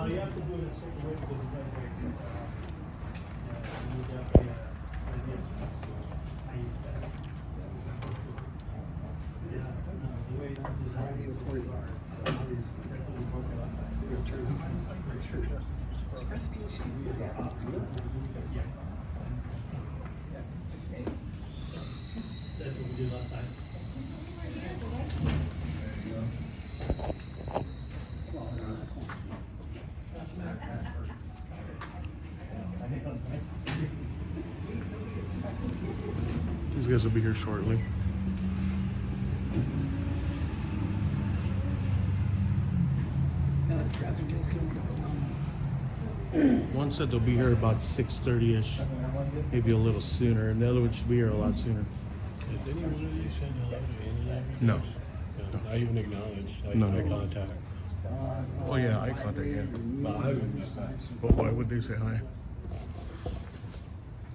No, you have to do it a certain way because it's not very you definitely ideas how you set it. Yeah, no, the way it's designed is really hard. So that's what we worked on last time. Express me, she's Yeah. That's what we did last time. These guys will be here shortly. traffic is going. One said they'll be here about 6:30ish, maybe a little sooner, and the other one should be here a lot sooner. Is anyone of you saying hello to any of you? No. Not even acknowledged, like No. eye contact. Oh yeah, eye contact, yeah. But I would just But why would they say hi?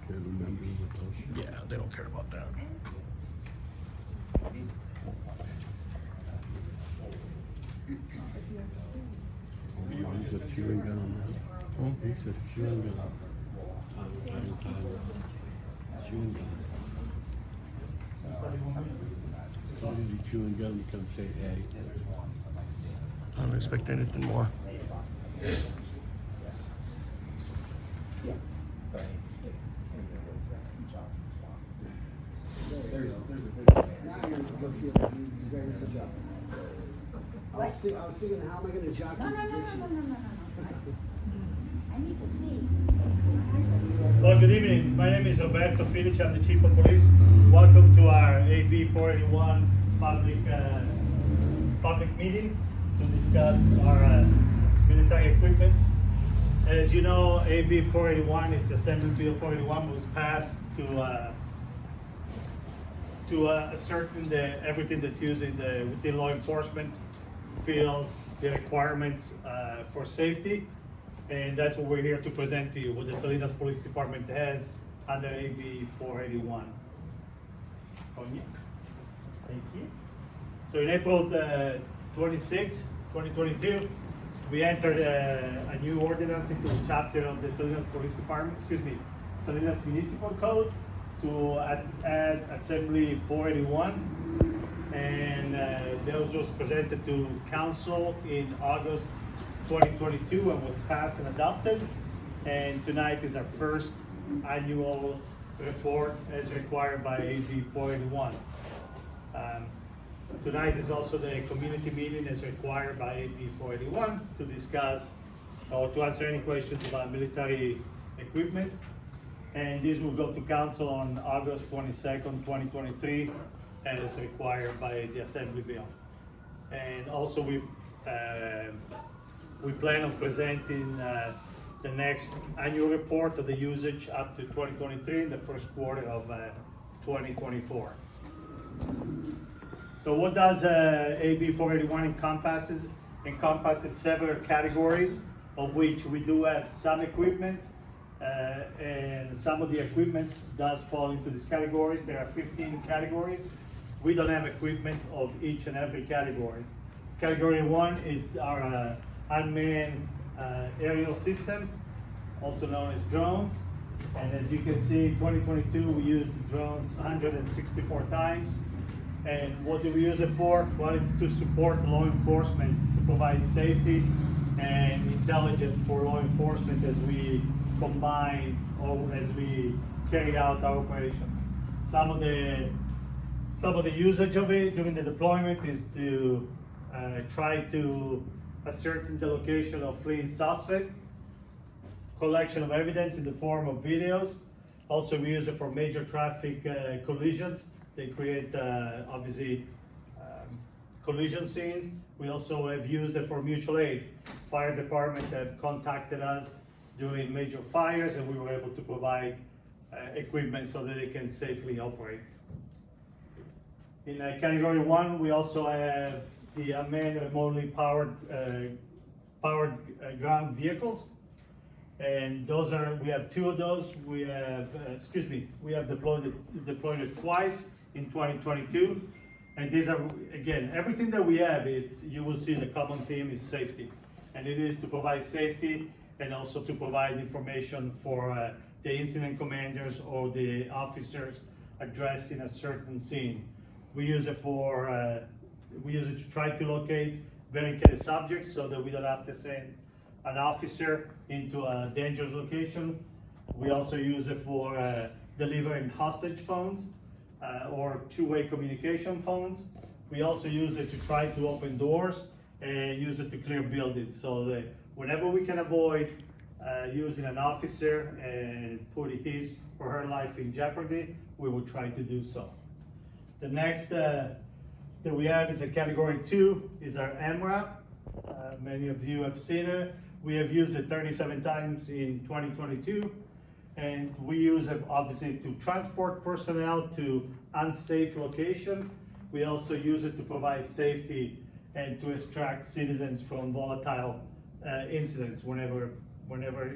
can't remember what those. Yeah, they don't care about that. He's just chewing gum. He's just chewing gum. Chewing gum. Somebody chewing gum to come say hey. I don't expect anything more. I was thinking, how am I gonna jockey? No. I need to see. Well, good evening. My name is Roberto, Filice. I'm the Chief of Police. Welcome to our AB 481 public meeting to discuss our military equipment. As you know, AB 481, it's Assembly Bill 481, was passed to ascertain everything that's used within law enforcement fields, the requirements for safety. And that's what we're here to present to you, what the Salinas Police Department has under AB 481. Thank you. So in April 26, 2022, we entered a new ordinance into the chapter of the Salinas Police Department, Salinas Municipal Code to add Assembly 481. And that was presented to council in August 2022 and was passed and adopted. And tonight is our first annual report as required by AB 481. Tonight is also the community meeting as required by AB 481 to discuss or to answer any questions about military equipment. And this will go to council on August 22nd, 2023 as required by the Assembly Bill. And also we plan on presenting the next annual report of the usage up to 2023 in the first quarter of 2024. So what does AB 481 encompasses? Encompasses several categories, of which we do have some equipment, and some of the equipment does fall into these categories. There are 15 categories. We don't have equipment of each and every category. Category 1 is our unmanned aerial system, also known as drones. And as you can see, in 2022, we used drones 164 times. And what do we use it for? Well, it's to support law enforcement, to provide safety and intelligence for law enforcement as we combine or as we carry out our operations. Some of the usage of it during the deployment is to try to ascertain the location of fleeing suspect, collection of evidence in the form of videos. Also, we use it for major traffic collisions. They create obviously collision scenes. We also have used it for mutual aid. Fire department have contacted us during major fires, and we were able to provide equipment so that they can safely operate. In category 1, we also have the unmanned remotely powered ground vehicles. And those we have 2 of those. We have deployed it twice in 2022. And these are, again, everything that we have, you will see the common theme is safety. and it is to provide safety and also to provide information for the incident commanders or the officers addressing a certain scene. We use it to try to locate barricaded subjects so that we don't have to send an officer into a dangerous location. We also use it for delivering hostage phones or two-way communication phones. We also use it to try to open doors and use it to clear buildings, so that whenever we can avoid using an officer and putting his or her life in jeopardy, we will try to do so. The next that we have is a category 2, is our MRAP. Many of you have seen it. We have used it 37 times in 2022, and we use it obviously to transport personnel to unsafe location. We also use it to provide safety and to extract citizens from volatile incidents. Whenever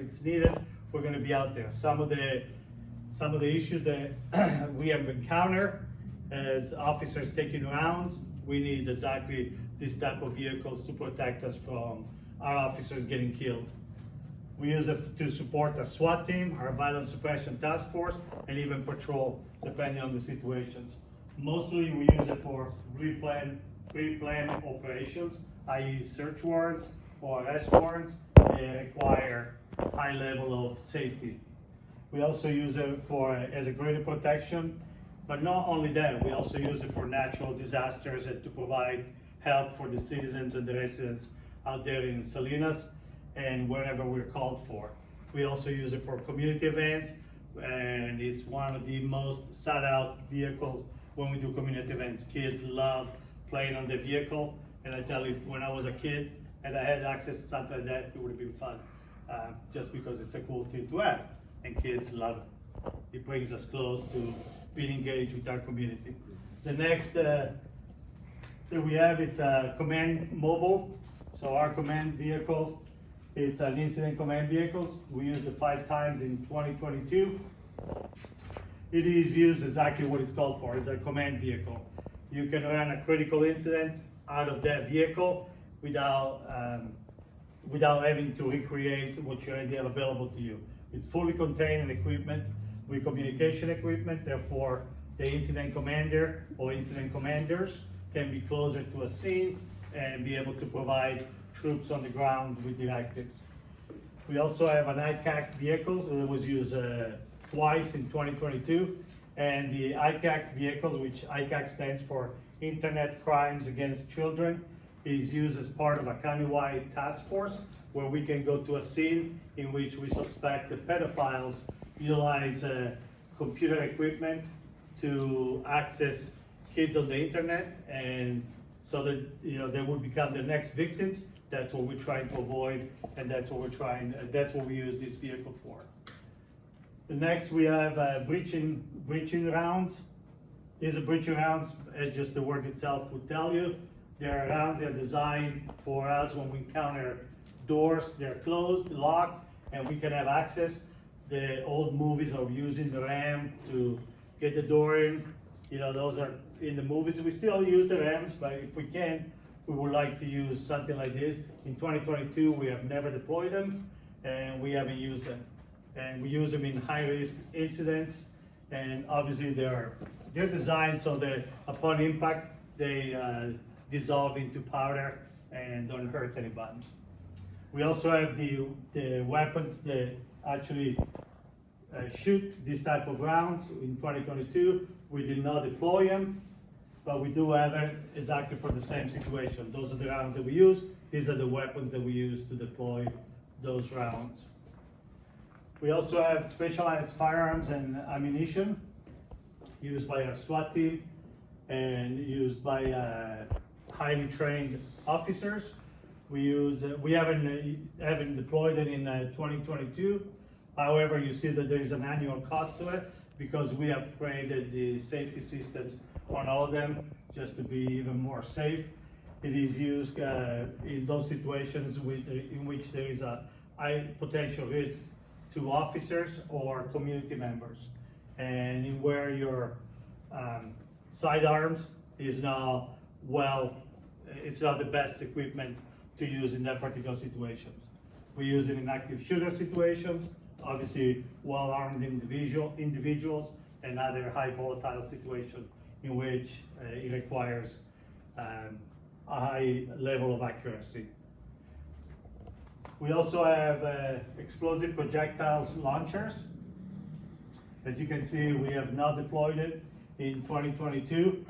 it's needed, we're going to be out there. Some of the issues that we have encountered as officers taking rounds, we need exactly this type of vehicles to protect us from our officers getting killed. We use it to support a SWAT team, our violence suppression task force, and even patrol, depending on the situations. Mostly we use it for pre-planned operations, i.e. search warrants or arrest warrants that require high level of safety. We also use it as a greater protection, but not only that, we also use it for natural disasters and to provide help for the citizens and the residents out there in Salinas and wherever we're called for. We also use it for community events, and it's one of the most sought out vehicles when we do community events. Kids love playing on the vehicle, and I tell you, when I was a kid and I had access to something like that, it would have been fun, just because it's a cool thing to have, and kids love it. It brings us close to being engaged with our community. The next that we have is command mobile. So our command vehicles, it's an incident command vehicles. We used it 5 times in 2022. It is used exactly what it's called for. It's a command vehicle. You can run a critical incident out of that vehicle without having to recreate what you already have available to you. It's fully contained in equipment with communication equipment. Therefore, the incident commander or incident commanders can be closer to a scene and be able to provide troops on the ground with directives. We also have an ICAC vehicle that was used twice in 2022, and the ICAC vehicles, which ICAC stands for Internet Crimes Against Children, is used as part of a countywide task force where we can go to a scene in which we suspect the pedophiles utilize computer equipment to access kids on the internet, and so that they would become the next victims. That's what we're trying to avoid, and that's what we use this vehicle for. The next we have breaching rounds. These are breaching rounds, as just the word itself would tell you. They're rounds that are designed for us when we encounter doors, they're closed, locked, and we can have access. The old movies are using the ram to get the door in. Those are in the movies. We still use the rams, but if we can, we would like to use something like this. In 2022, we have never deployed them, and we haven't used them. And we use them in high-risk incidents, and obviously they're designed so that upon impact, they dissolve into powder and don't hurt anybody. We also have the weapons that actually shoot these type of rounds. In 2022, we did not deploy them, but we do have it exactly for the same situation. Those are the rounds that we use. These are the weapons that we use to deploy those rounds. We also have specialized firearms and ammunition used by our SWAT team and used by highly trained officers. We haven't deployed it in 2022. However, you see that there is an annual cost to it because we upgraded the safety systems on all of them just to be even more safe. It is used in those situations in which there is a high potential risk to officers or community members, and in where your sidearms is now it's not the best equipment to use in that particular situation. We use it in active shooter situations, obviously well-armed individuals, and other high volatile situations in which it requires a high level of accuracy. We also have explosive projectiles launchers. As you can see, we have not deployed it in 2022.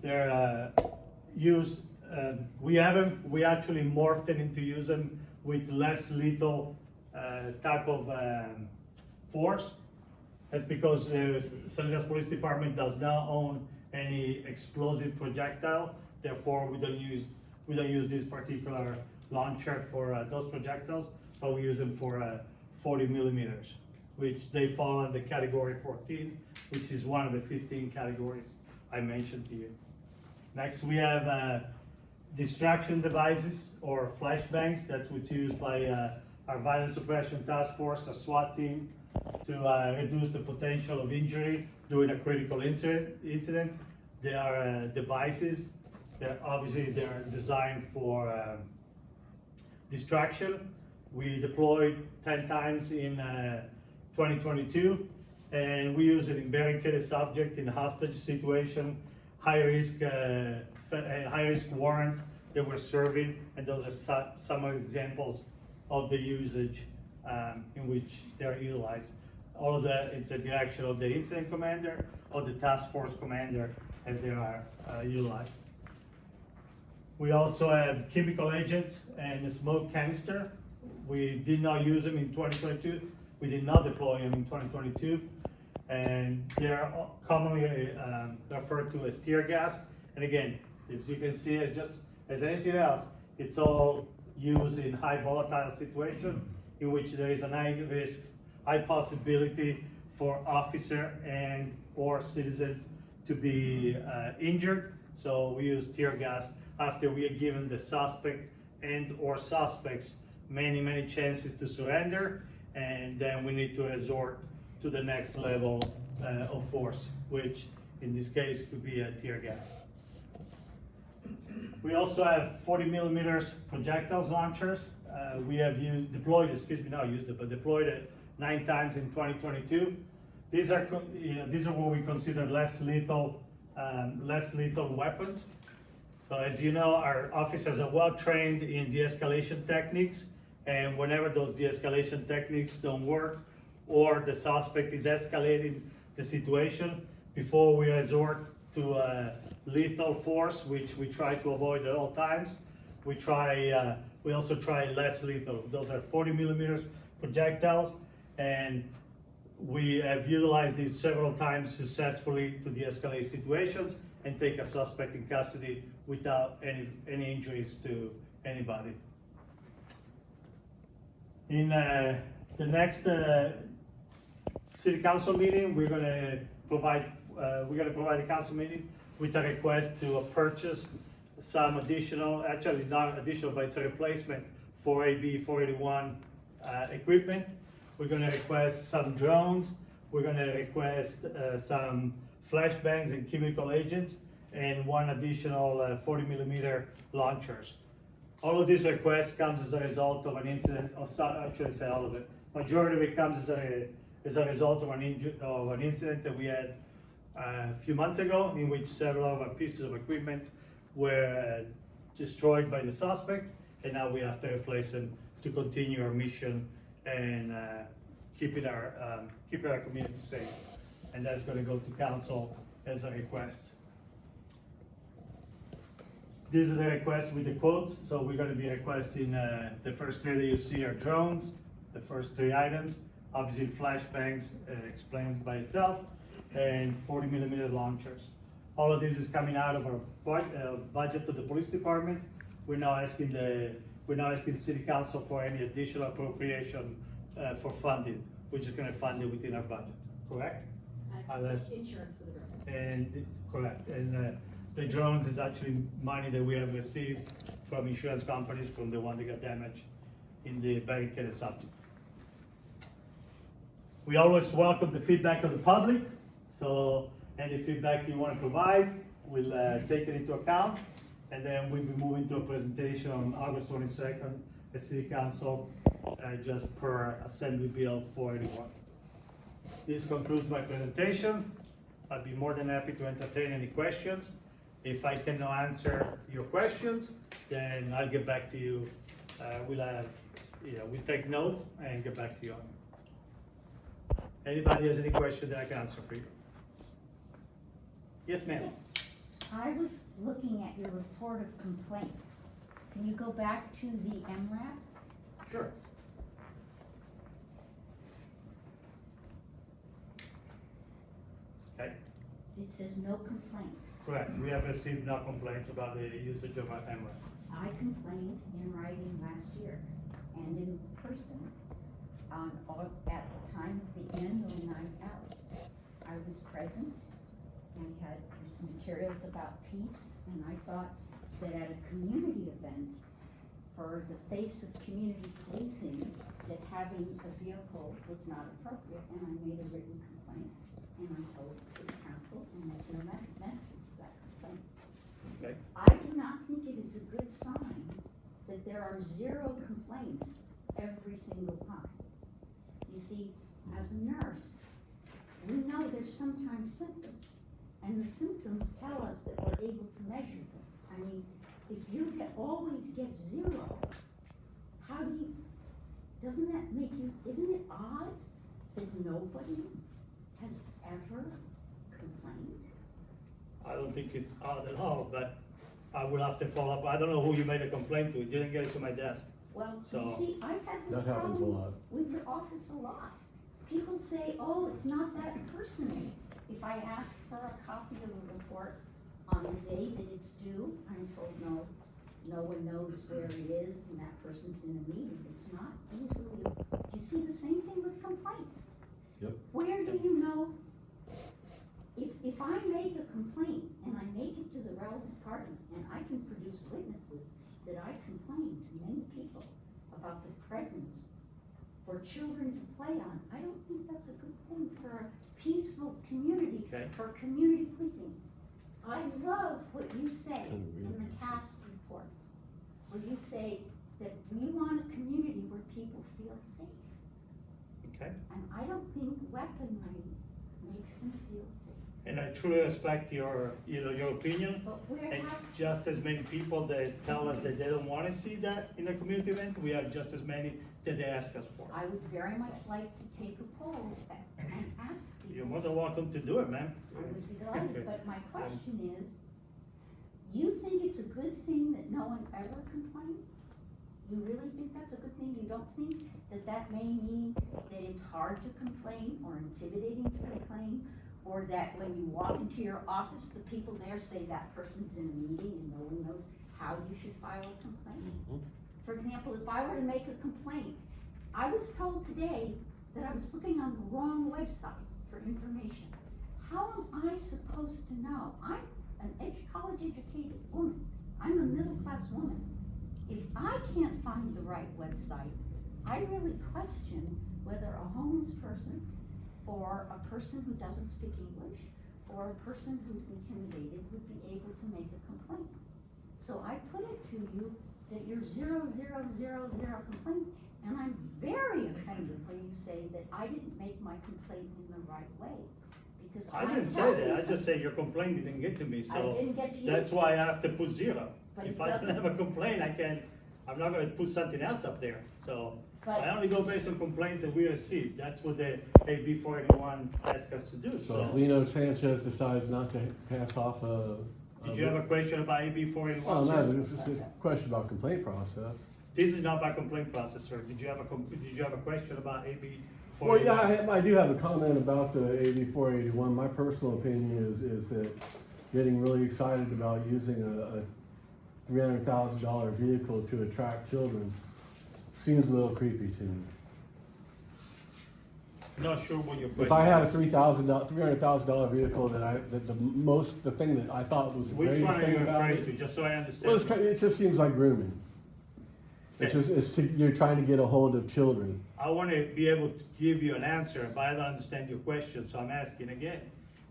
They're used, we actually morphed it into using with less lethal type of force. That's because the Salinas Police Department does not own any explosive projectile. Therefore, we don't use this particular launcher for those projectiles, but we use them for 40 millimeters, which they fall under category 14, which is one of the 15 categories I mentioned to you. Next, we have distraction devices or flashbangs. That's what's used by our violence suppression task force, a SWAT team, to reduce the potential of injury during a critical incident. They are devices that obviously they're designed for distraction. We deployed 10 times in 2022, and we use it in barricaded subject, in hostage situation, high risk warrants that we're serving, and those are some examples of the usage in which they're utilized. All of that is the direction of the incident commander or the task force commander as they are utilized. We also have chemical agents and a smoke canister. We did not use them in 2022. We did not deploy them in 2022. And they're commonly referred to as tear gas. And again, if you can see it, just as anything else, it's all used in high volatile situation in which there is a high risk, high possibility for officer and or citizens to be injured. So we use tear gas after we have given the suspect and or suspects many chances to surrender, and then we need to resort to the next level of force, which in this case could be a tear gas. We also have 40 millimeters projectiles launchers. We have deployed it 9 times in 2022. These are what we consider less lethal weapons. So as you know, our officers are well trained in de-escalation techniques, and whenever those de-escalation techniques don't work, or the suspect is escalating the situation, before we resort to lethal force, which we try to avoid at all times, we also try less lethal. Those are 40 millimeters projectiles, and we have utilized these several times successfully to de-escalate situations and take a suspect in custody without any injuries to anybody. In the next city council meeting, we're gonna provide the council meeting with a request to purchase some additional, actually not additional, but it's a replacement for AB 481 equipment. We're gonna request some drones. We're gonna request some flashbangs and chemical agents, and one additional 40 millimeter launchers. All of these requests comes as a result of an incident, or actually say all of it. Majority of it comes as a result of an incident that we had a few months ago, in which several of our pieces of equipment were destroyed by the suspect, and now we have to replace them to continue our mission and keeping our community safe. And that's going to go to council as a request. These are the requests with the quotes. So we're going to be requesting the first 3 that you see are drones, the first 3 items. Obviously, flashbangs explains by itself, and 40 millimeter launchers. All of this is coming out of our budget of the police department. We're now asking city council for any additional appropriation for funding. We're just going to fund it within our budget, correct? That's insurance for the drones. And correct. And the drones is actually money that we have received from insurance companies from the one that got damaged in the barricaded subject. We always welcome the feedback of the public. So any feedback you want to provide, we'll take it into account. And then we'll be moving to a presentation on August 22nd at City Council, just per Assembly Bill 481. This concludes my presentation. I'd be more than happy to entertain any questions. If I cannot answer your questions, then I'll get back to you. We'll take notes and get back to you on it. Anybody has any question that I can answer for you? Yes, ma'am. Yes. I was looking at your report of complaints. Can you go back to the MRAP? Sure. Okay, It says no complaints. correct. We have received no complaints about the usage of our camera. I complained in writing last year and in person at the time of the annual night out. I was present and had materials about peace, and I thought that at a community event, for the face of community policing, that having a vehicle was not appropriate, and I made a written complaint, and I told the city council, and there's no message to that complaint. Okay, I do not think it is a good sign that there are 0 complaints every single time. You see, as a nurse, we know there's sometimes symptoms, and the symptoms tell us that we're able to measure them. I mean, if you always get 0, how do you, doesn't that make you, isn't it odd that nobody has ever complained? I don't think it's odd at all, but I will have to follow up. I don't know who you made a complaint to. It didn't get it to my desk. Well, So- you see, I've had this That happens a problem lot. with your office a lot. People say, oh, it's not that personal. If I ask for a copy of a report on the day that it's due, I'm told, no one knows where it is, and that person's in a meeting. It's not easily, do you see the same thing with complaints? Yep. Where do you know, if I make a complaint and I make it to the relevant parties, and I can produce witnesses that I complained to many people about the presence for children to play on, I don't think that's a good thing for a peaceful community, Okay. for community policing. I love what you say in the CAST report, where you say that we want a community where people feel safe. Okay? And I don't think weaponry makes them feel safe. And I truly respect your opinion. But where And have, just as many people that tell us that they don't wanna see that in a community event, we have just as many that they ask us for. I would very much like to take a poll and ask people. You're more than welcome to do it, man. I would be delighted, but my question is, you think it's a good thing that no one ever complains? You really think that's a good thing? You don't think that that may mean that it's hard to complain or intimidating to complain? Or that when you walk into your office, the people there say that person's in a meeting and no one knows how you should file a complaint? For example, if I were to make a complaint, I was told today that I was looking on the wrong website for information. How am I supposed to know? I'm an college educated woman. I'm a middle class woman. If I can't find the right website, I really question whether a homeless person or a person who doesn't speak English or a person who's intimidated would be able to make a complaint. So I put it to you that you're 0, 0, 0, 0 complaints, and I'm very offended when you say that I didn't make my complaint in the right way. Because I didn't say tell that, you I just said your complaint didn't get to me, I so didn't get to you. that's why I have to put 0. But If it I don't doesn't- have a complaint, I'm not gonna put something else up there, so. But- I only go based on complaints that we receive, that's what the AB 481 asked us to do, So if so. Lino Sanchez decides not to pass off a. Did you have a question about AB 481, Oh, sir? no, this is a question about complaint process. This is not my complaint process, sir. Did you have a question about AB Well, 481? yeah, I do have a comment about the AB 481. My personal opinion is that getting really excited about using a $300,000 vehicle to attract children seems a little creepy to me. Not sure what your question. If I had a $300,000 vehicle the thing that I thought was the Which greatest one are you thing about referring to, it. just so I Well, understand? it just seems like grooming. You're trying to get a hold of children. I want to be able to give you an answer, but I don't understand your question, so I'm asking again.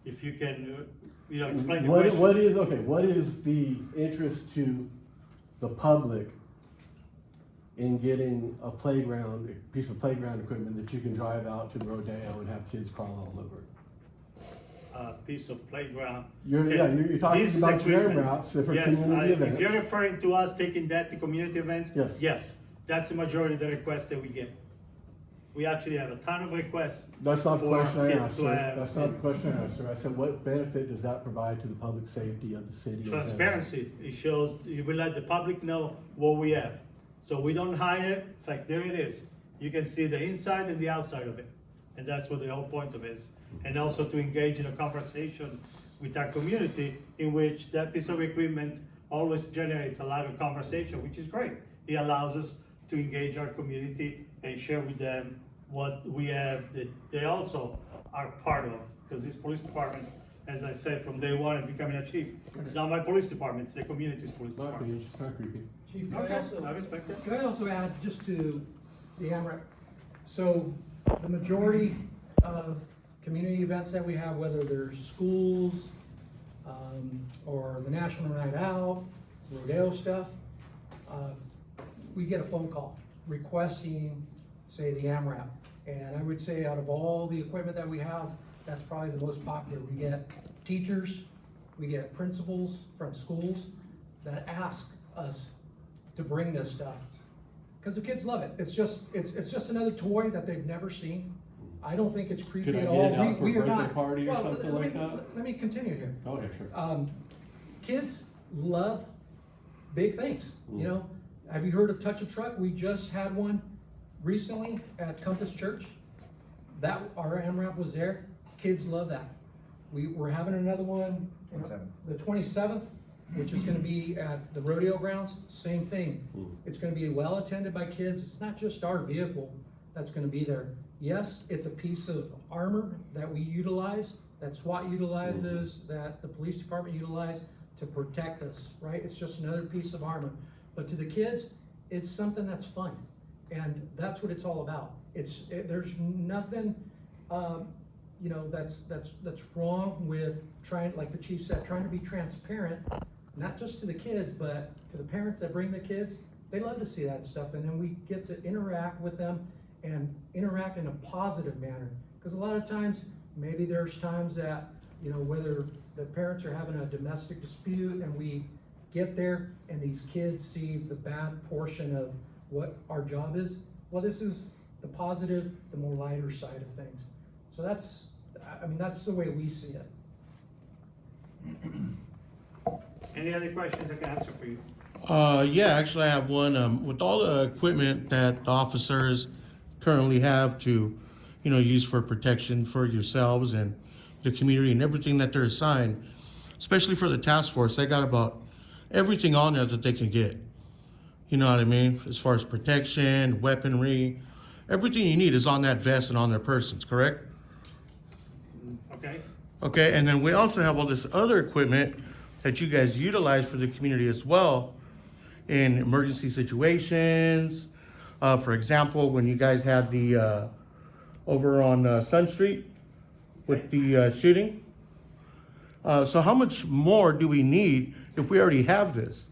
if you can, explain the What question. what is the interest to the public in getting a piece of playground equipment that you can drive out to the rodeo and have kids crawl all over it? Piece of playground. You're talking This is about jam equipment. routes for Yes, community if events. you're referring to us taking that to community events, Yes. yes, that's the majority of the requests that we get. We actually have a ton of requests. That's not the for question I kids asked, to sir. have- That's not the question I asked, sir. I said, what benefit does that provide to the public safety of the city? of Transparency, it shows, we let the public know what we have. So we don't hide it, it's like, there it is. You can see the inside and the outside of it. And that's what the whole point of it is. And also to engage in a conversation with our community in which that piece of equipment always generates a lot of conversation, which is great. It allows us to engage our community and share with them what we have that they also are part of. Because this police department, as I said, from day one is becoming a chief. It's not my police department, it's the community's police Not department. creepy, it's not creepy. Chief, Okay, I respect that. could I also add just to the AMRAP? So the majority of community events that we have, whether they're schools, or the National Night Out, rodeo stuff, we get a phone call requesting, say, the AMRAP. And I would say out of all the equipment that we have, that's probably the most popular. We get teachers, we get principals from schools that ask us to bring this stuff. Because the kids love it. It's just another toy that they've never seen. I don't think it's creepy Could I at get all. it out for a We are birthday not. party or Well, something let like me- that? Let me continue here. Okay, sure. Kids love big things, you know? Have you heard of Touch a Truck? We just had one recently at Compass Church. Our AMRAP was there. Kids love that. We're having another one. 27th. The 27th, which is gonna be at the rodeo grounds, same thing. It's gonna be well attended by kids. It's not just our vehicle that's gonna be there. Yes, it's a piece of armor that we utilize, that SWAT utilizes, that the police department utilize to protect us, right? It's just another piece of armor. But to the kids, it's something that's fun. And that's what it's all about. There's nothing, that's wrong with trying, like the chief said, trying to be transparent, not just to the kids, but to the parents that bring the kids. They love to see that stuff, and then we get to interact with them and interact in a positive manner. Because a lot of times, maybe there's times that, whether the parents are having a domestic dispute and we get there and these kids see the bad portion of what our job is. Well, this is the positive, the more lighter side of things. So that's the way we see it. Any other questions I can answer for you? Yeah, actually I have one. With all the equipment that the officers currently have to, use for protection for yourselves and the community and everything that they're assigned, especially for the task force, they got about everything on there that they can get. You know what I mean? As far as protection, weaponry, everything you need is on that vest and on their persons, correct? Okay, Okay, and then we also have all this other equipment that you guys utilize for the community as well in emergency situations. For example, when you guys had the, over on Sun Street with the shooting. So how much more do we need if we already have this?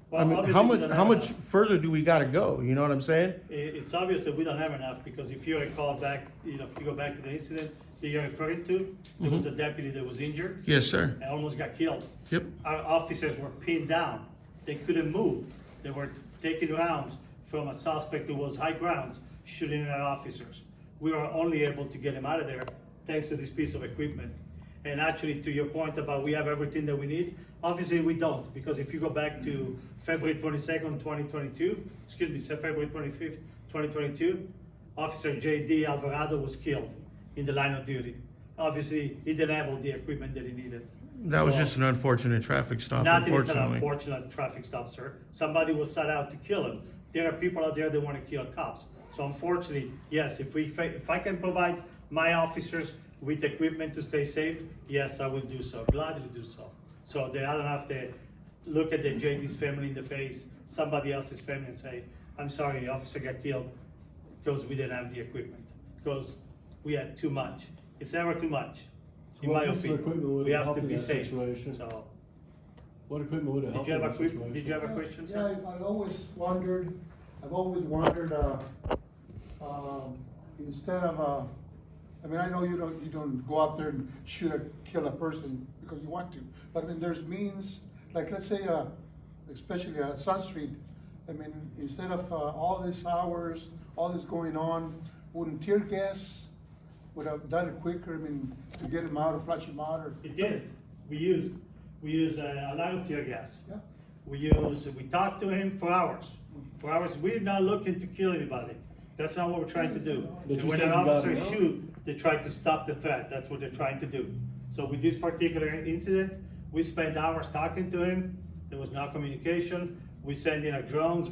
well, I mean, obviously how we much, don't how have much enough. further do we gotta go? You know what I'm saying? It's obvious that we don't have enough, because if you recall back, if you go back to the incident that you're referring to, there was a deputy that was injured Yes, sir. and almost got killed. Yep. Our officers were pinned down. They couldn't move. They were taking rounds from a suspect who was high grounds, shooting at our officers. We were only able to get him out of there thanks to this piece of equipment. And actually, to your point about we have everything that we need, obviously we don't, because if you go back to February 22nd, 2022, February 25th, 2022, Officer J.D. Alvarado was killed in the line of duty. Obviously, he didn't have all the equipment that he needed. That was So- just an unfortunate traffic stop, Nothing is an unfortunately. unfortunate traffic stop, sir. Somebody was set out to kill him. There are people out there that want to kill cops. So unfortunately, yes, if I can provide my officers with equipment to stay safe, yes, I will do so, gladly do so. So that I don't have to look at the JD's family in the face, somebody else's family, and say, I'm sorry, the officer got killed because we didn't have the equipment, because we had too much. It's never too much. in What my piece of opinion. equipment would We have help to in be that safe, situation? so. What equipment would it help Did you in have a that quick, situation? did you have a question, Yeah, sir? I've always wondered, instead of, I mean, I know you don't go out there and kill a person because you want to, but I mean, there's means, like, let's say, especially Sun Street, I mean, instead of, all these hours, all this going on, wouldn't tear gas would have done it quicker, I mean, to get him out or flush him out or? It did. We used a lot of tear gas. Yeah. We talked to him for hours. For hours, we're not looking to kill anybody. That's not what we're trying to do. But And you when said an you got officer him out. shoot, they try to stop the threat. That's what they're trying to do. So with this particular incident, we spent hours talking to him. There was no communication. We sent in our drones.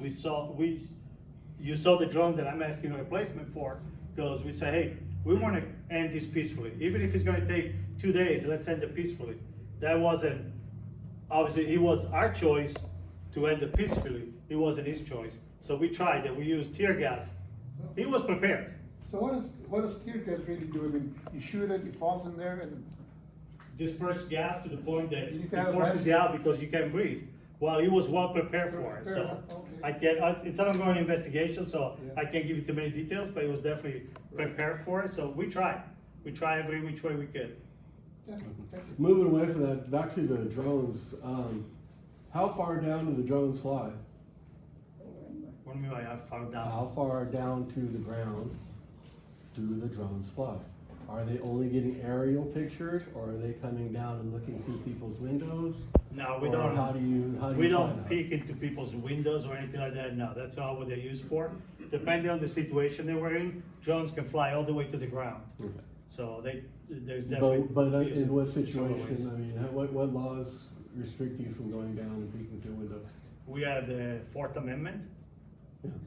You saw the drones that I'm asking a replacement for, because we say, hey, we want to end this peacefully. Even if it's going to take 2 days, let's end it peacefully. That wasn't, obviously, it was our choice to end it peacefully. It wasn't his choice. So we tried it. We used tear gas. He was prepared. So what does tear gas really do? I mean, you shoot it, it falls in there and, Disperse gas to the point that You it need to have forces a- you out because you can't breathe. Well, he was well prepared for it, so it's an ongoing investigation, so Yeah. I can't give you too many details, but he was definitely prepared for it, so we tried. We tried every which way we could. thank you. Moving away from that, back to the drones, how far down do the drones fly? What do you mean by how far down? How far down to the ground do the drones fly? Are they only getting aerial pictures, or are they coming down and looking through people's windows? No, we Or don't. how do you We find don't out? peek into people's windows or anything like that, no, that's not what they're used for. Depending on the situation they were in, drones can fly all the way to the ground, Okay. so there's definitely. But use in what several ways. situation, I mean, what laws restrict you from going down and peeking through windows? We have the Fourth Amendment,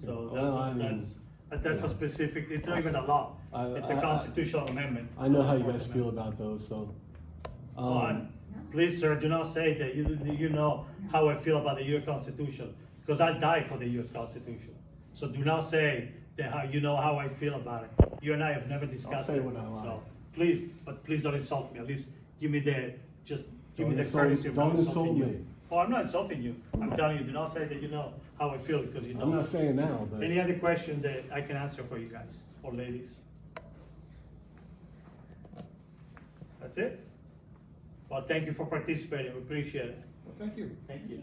so Well, I mean, that's yeah. a specific, it's not even a law, it's a constitutional amendment. I know so how you Fourth guys feel Amendment. about those, so. Please, sir, do not say that you know how I feel about the US Constitution, because I died for the US Constitution. So do not say that how you know how I feel about it. You and I have never discussed say it. what I want. So please don't insult me. At least give me the Don't insult- courtesy of not don't insulting insult you. me. Oh, I'm not insulting you. I'm telling you, do not say that you know how I feel, because you I'm not don't. saying now, but. Any other question that I can answer for you guys or ladies? That's it? Well, thank you for participating. We appreciate it. Well, thank you. Thank you.